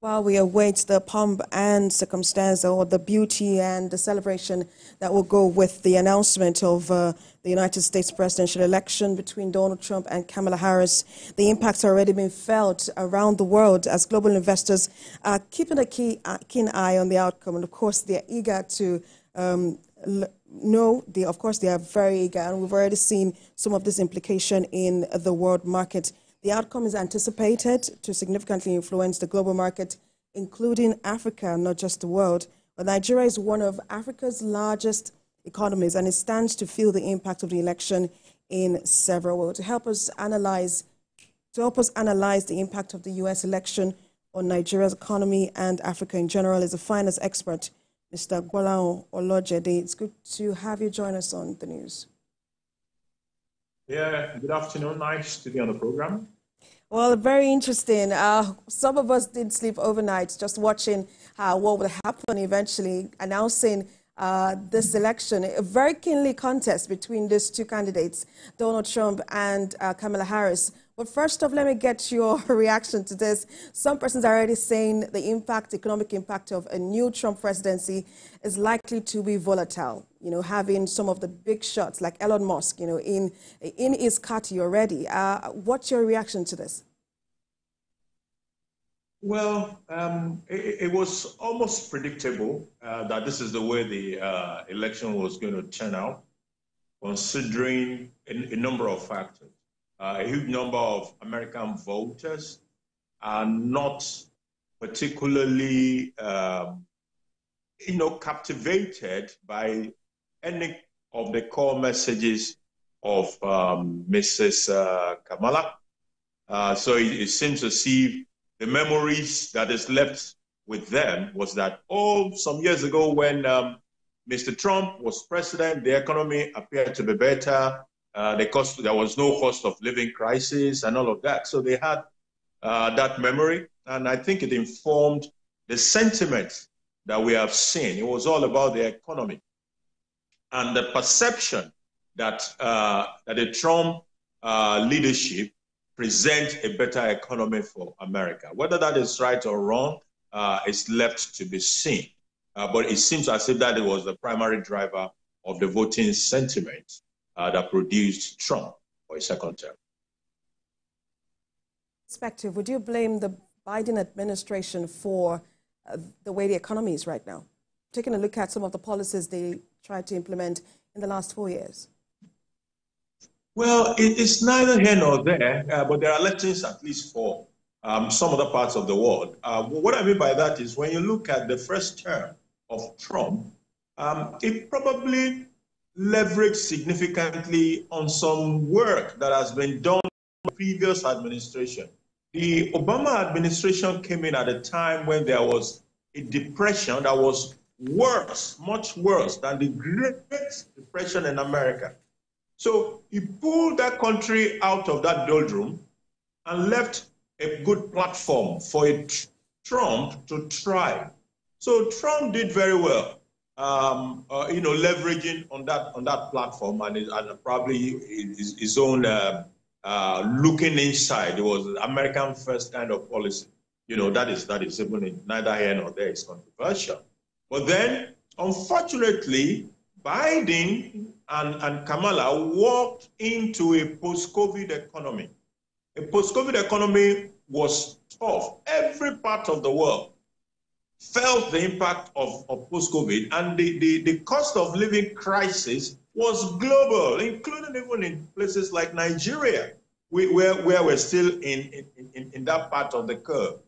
While we await the pomp and circumstance or the beauty and the celebration that will go with the announcement of the United States presidential election between Donald Trump and Kamala Harris, the impact's already been felt around the world as global investors are keeping a keen eye on the outcome. And of course, they're eager to know, of course, they are very eager, and we've already seen some of this implication in the world market. The outcome is anticipated to significantly influence the global market, including Africa, not just the world. But Nigeria is one of Africa's largest economies, and it stands to feel the impact of the election in several ways. To help us analyze the impact of the U.S. election on Nigeria's economy and Africa in general is a finance expert, Mr. Gwalao Olojede. It's good to have you join us on the news. Yeah, good afternoon. Nice to be on the program. Well, very interesting. Some of us didn't sleep overnight just watching what would happen eventually, announcing this election. A very keenly contest between these two candidates, Donald Trump and Kamala Harris. But first off, let me get your reaction to this. Some persons are already saying the economic impact of a new Trump presidency is likely to be volatile. You know, having some of the big shots like Elon Musk, you know, in his party already. What's your reaction to this? Well, it was almost predictable that this is the way the election was going to turn out, considering a number of factors. A huge number of American voters are not particularly, captivated by any of the core messages of Mrs. Kamala. So it seems as if the memories that is left with them was that, some years ago when Mr. Trump was president, the economy appeared to be better. There was no cost of living crisis and all of that. So they had that memory. And I think it informed the sentiment that we have seen. It was all about the economy and the perception that the Trump leadership present a better economy for America. Whether that is right or wrong is left to be seen. But it seems as if that was the primary driver of the voting sentiment that produced Trump for a second term. Perspective, would you blame the Biden administration for the way the economy is right now? Taking a look at some of the policies they tried to implement in the last 4 years. Well, it's neither here nor there, but there are lessons at least for some other parts of the world. What I mean by that is when you look at the first term of Trump, it probably leveraged significantly on some work that has been done by the previous administration. The Obama administration came in at a time when there was a depression that was worse, much worse than the Great Depression in America. So he pulled that country out of that doldrum and left a good platform for Trump to try. So Trump did very well. Leveraging on that platform and probably his own looking inside. It was American first kind of policy. That is even neither here nor there. It's controversial. But then, unfortunately, Biden and Kamala walked into a post-COVID economy. A post-COVID economy was tough. Every part of the world felt the impact of post-COVID, and the cost of living crisis was global, including even in places like Nigeria, where we're still in that part of the curve.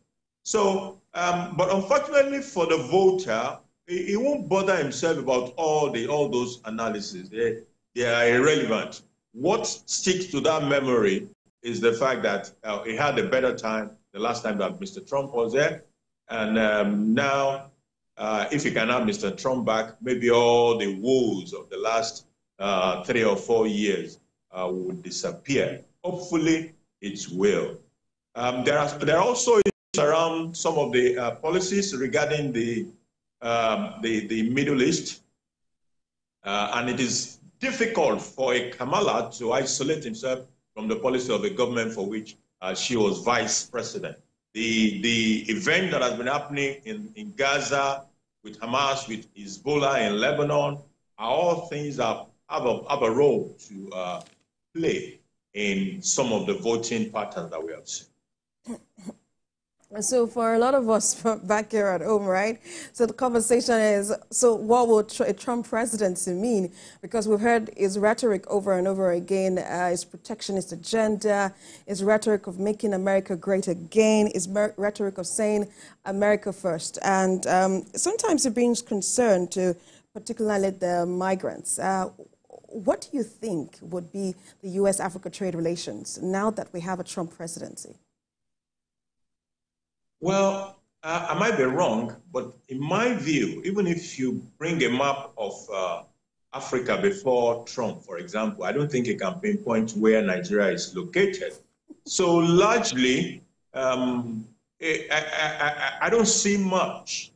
So, but unfortunately for the voter, he won't bother himself about all those analyses. They are irrelevant. What sticks to that memory is the fact that he had a better time the last time that Mr. Trump was there. And now, if you can have Mr. Trump back, maybe all the woes of the last 3 or 4 years would disappear. Hopefully, it will. There are also issues around some of the policies regarding the Middle East, and it is difficult for a Kamala to isolate himself from the policy of the government for which she was vice president. the event that has been happening in Gaza with Hamas, with Hezbollah in Lebanon, are all things that have a role to play in some of the voting patterns that we have seen. So for a lot of us from back here at home, right? So the conversation is, so what will a Trump presidency mean? Because we've heard his rhetoric over and over again, his protectionist agenda, his rhetoric of making America great again, his rhetoric of saying America first. And sometimes it brings concern to particularly the migrants. What do you think would be the U.S.-Africa trade relations now that we have a Trump presidency? Well, I might be wrong, but in my view, even if you bring a map of Africa before Trump, for example, I don't think you can pinpoint where Nigeria is located. So largely, I don't see much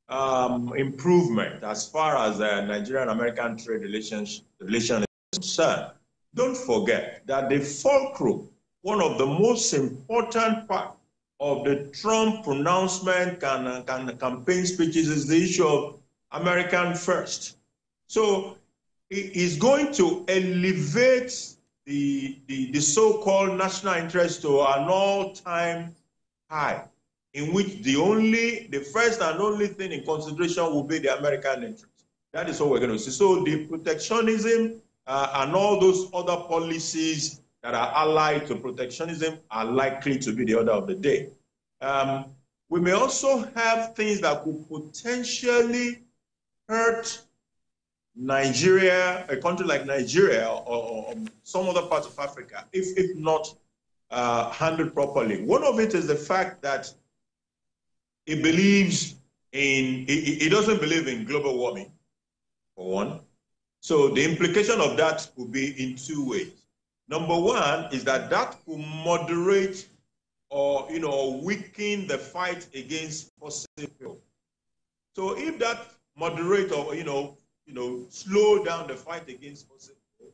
improvement as far as Nigerian-American trade relation is concerned. Don't forget that the fulcrum, one of the most important parts of the Trump pronouncement and campaign speeches is the issue of American first. So he's going to elevate the so-called national interest to an all-time high, in which the first and only thing in consideration will be the American interest. That is what we're going to see. So the protectionism and all those other policies that are allied to protectionism are likely to be the order of the day. We may also have things that could potentially hurt Nigeria, a country like Nigeria or some other parts of Africa, if not handled properly. One of it is the fact that he doesn't believe in global warming, for one. So the implication of that could be in two ways. Number one is that could moderate or weaken the fight against fossil fuel. So if that moderate or slow down the fight against fossil fuel,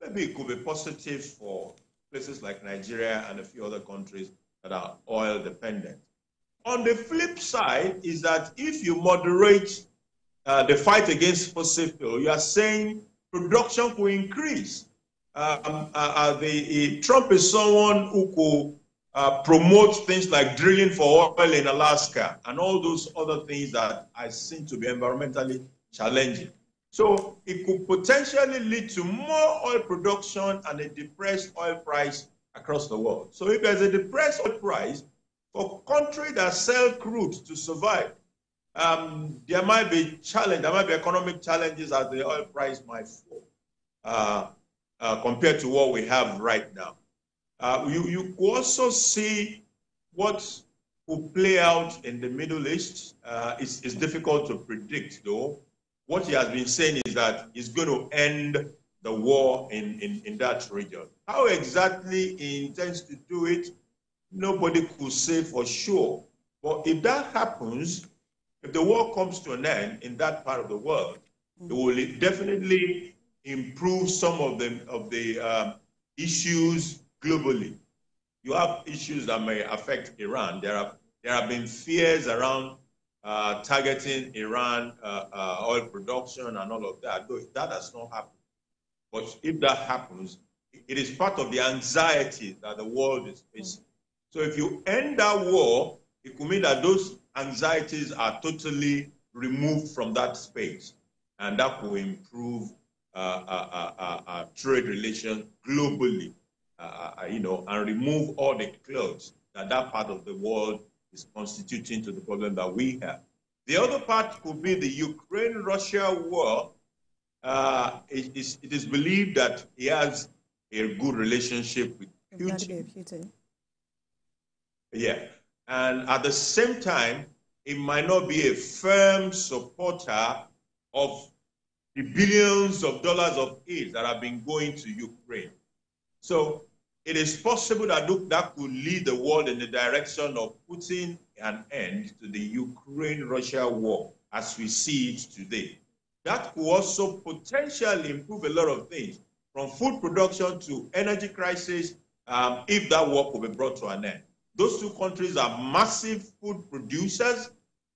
maybe it could be positive for places like Nigeria and a few other countries that are oil dependent. On the flip side is that if you moderate the fight against fossil fuel, you are saying production will increase. Trump is someone who could promote things like drilling for oil in Alaska and all those other things that I seem to be environmentally challenging. So it could potentially lead to more oil production and a depressed oil price across the world. So if there's a depressed oil price, for countries that sell crude to survive, there might be economic challenges as the oil price might fall compared to what we have right now. You also see what will play out in the Middle East. It's difficult to predict, though. What he has been saying is that he's going to end the war in that region. How exactly he intends to do it, nobody could say for sure. But if that happens, if the war comes to an end in that part of the world, it will definitely improve some of the issues globally. You have issues that may affect Iran. There have been fears around targeting Iran oil production and all of that. Though that has not happened. But if that happens, it is part of the anxiety that the world is facing. So if you end that war, it could mean that those anxieties are totally removed from that space, and that will improve trade relations globally, and remove all the clouds that part of the world is constituting to the problem that we have. The other part could be the Ukraine-Russia war. It is believed that he has a good relationship with Putin. Yeah, and at the same time, it might not be a firm supporter of the billions of dollars of aid that have been going to Ukraine. So it is possible that that could lead the world in the direction of putting an end to the Ukraine-Russia war as we see it today. That could also potentially improve a lot of things, from food production to energy crisis, if that war could be brought to an end. Those two countries are massive food producers.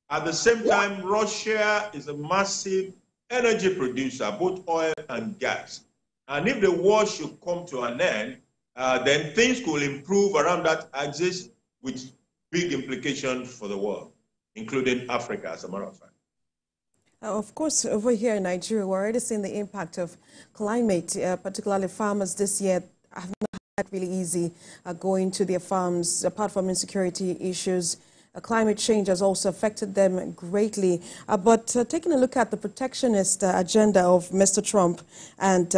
At the same time, Russia is a massive energy producer, both oil and gas. And if the war should come to an end, then things could improve around that axis with big implications for the world, including Africa, as a matter of fact. Of course, over here in Nigeria, we're already seeing the impact of climate, particularly farmers this year have not had it really easy going to their farms, apart from insecurity issues. Climate change has also affected them greatly. But taking a look at the protectionist agenda of Mr. Trump and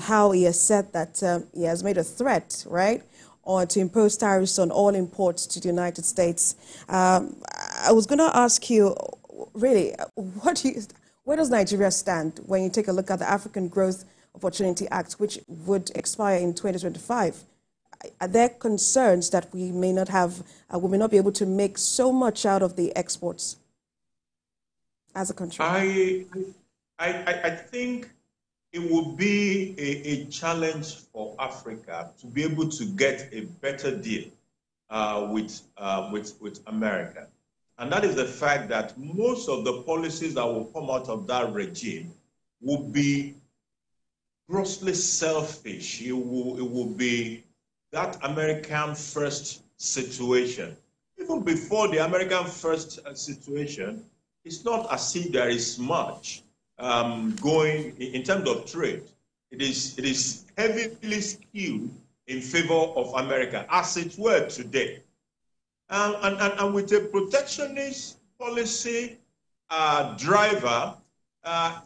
how he has said that he has made a threat, right, or to impose tariffs on all imports to the United States. I was going to ask you, really, where does Nigeria stand when you take a look at the African Growth Opportunity Act, which would expire in 2025? Are there concerns that we may not have, we may not be able to make so much out of the exports as a country? I think it will be a challenge for Africa to be able to get a better deal with America. And that is the fact that most of the policies that will come out of that regime will be grossly selfish. It will be that American first situation. Even before the American first situation, it's not as if there is much going in terms of trade. It is heavily skewed in favor of America, as it were today. And with a protectionist policy driver,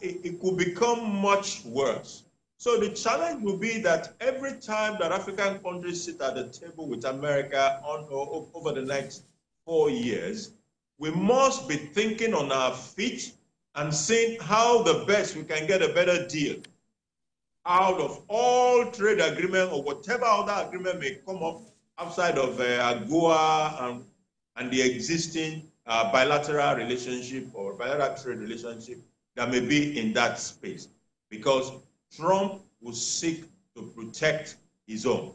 it could become much worse. So the challenge will be that every time that African countries sit at the table with America over the next 4 years, we must be thinking on our feet and seeing how the best we can get a better deal out of all trade agreement or whatever other agreement may come up outside of AGOA and the existing bilateral relationship or bilateral trade relationship that may be in that space. Because Trump will seek to protect his own,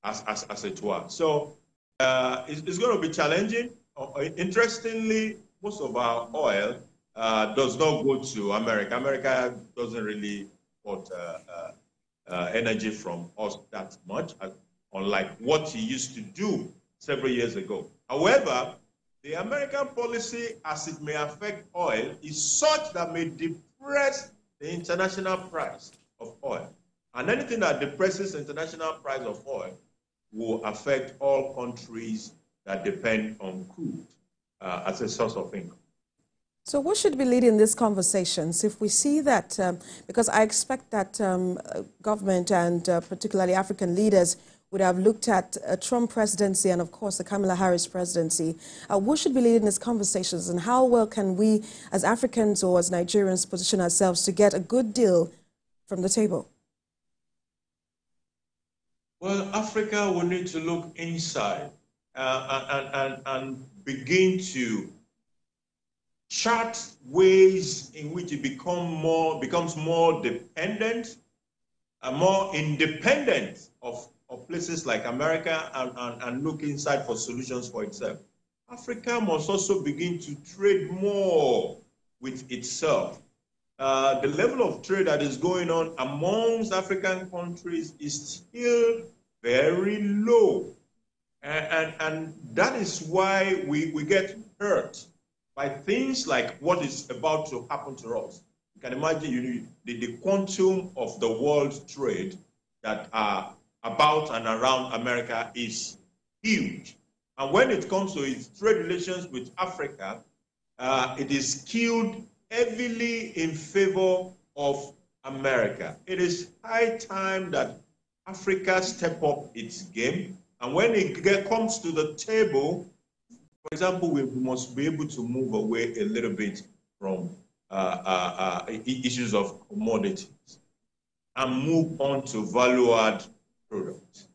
as it were. So it's going to be challenging. Interestingly, most of our oil does not go to America. America doesn't really import energy from us that much, unlike what he used to do several years ago. However, the American policy, as it may affect oil, is such that may depress the international price of oil. And anything that depresses the international price of oil will affect all countries that depend on crude as a source of income. So what should be leading these conversations if we see that, because I expect that government and particularly African leaders would have looked at a Trump presidency and, of course, the Kamala Harris presidency. What should be leading these conversations, and how well can we, as Africans or as Nigerians, position ourselves to get a good deal from the table? Well, Africa will need to look inside and begin to chart ways in which it becomes more dependent and more independent of places like America and look inside for solutions for itself. Africa must also begin to trade more with itself. The level of trade that is going on amongst African countries is still very low. And that is why we get hurt by things like what is about to happen to us. You can imagine the quantum of the world trade that are about and around America is huge. And when it comes to its trade relations with Africa, it is skewed heavily in favor of America. It is high time that Africa step up its game. And when it comes to the table, for example, we must be able to move away a little bit from issues of commodities and move on to value-add products.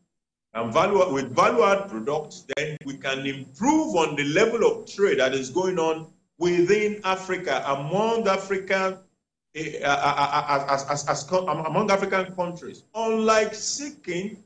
And with value-add products, then we can improve on the level of trade that is going on within Africa, among African among African countries. Unlike seeking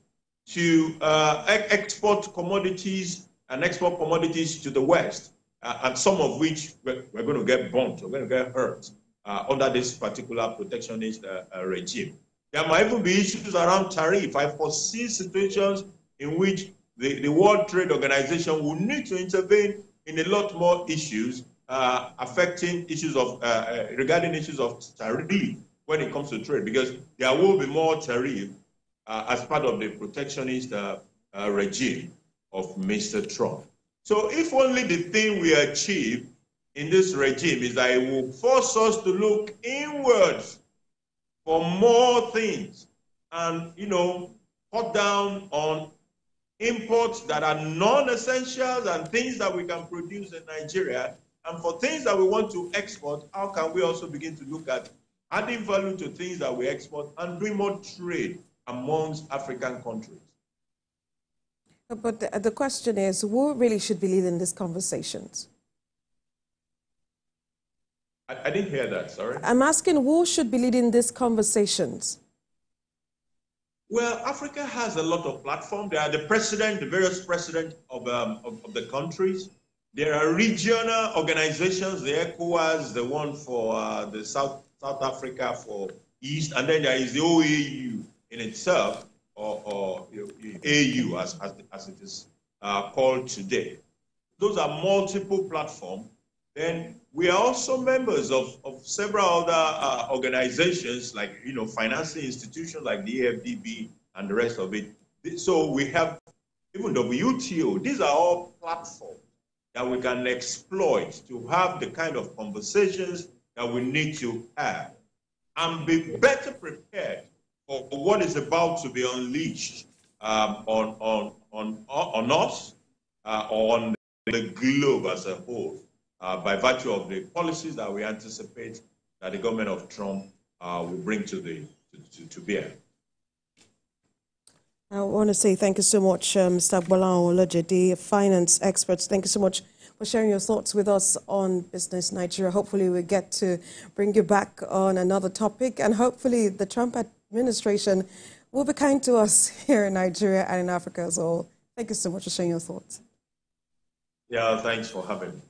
to export commodities and export commodities to the West, and some of which we're going to get burnt, we're going to get hurt under this particular protectionist regime. There might even be issues around tariff. I foresee situations in which the World Trade Organization will need to intervene in a lot more issues affecting issues of, regarding issues of tariff when it comes to trade, because there will be more tariff as part of the protectionist regime of Mr. Trump. So if only the thing we achieve in this regime is that it will force us to look inwards for more things and, you know, cut down on imports that are non-essentials and things that we can produce in Nigeria. And for things that we want to export, how can we also begin to look at adding value to things that we export and doing more trade amongst African countries? But the question is, who really should be leading these conversations? I didn't hear that, sorry. I'm asking who should be leading these conversations? Well, Africa has a lot of platforms. There are the president, the various presidents of the countries. There are regional organizations, the ECOWAS, the one for the South Africa for East, and then there is the OAU in itself, or AU as it is called today. Those are multiple platforms. Then we are also members of several other organizations, like, you know, financing institutions like the EFDB and the rest of it. So we have even WTO. These are all platforms that we can exploit to have the kind of conversations that we need to have and be better prepared for what is about to be unleashed on us, on the globe as a whole, by virtue of the policies that we anticipate that the government of Trump will bring to bear. I want to say thank you so much, Mr. Agbola Olajide, finance experts. Thank you so much for sharing your thoughts with us on Business Nigeria. Hopefully we get to bring you back on another topic, and hopefully the Trump administration will be kind to us here in Nigeria and in Africa as well. Thank you so much for sharing your thoughts. Yeah, thanks for having me.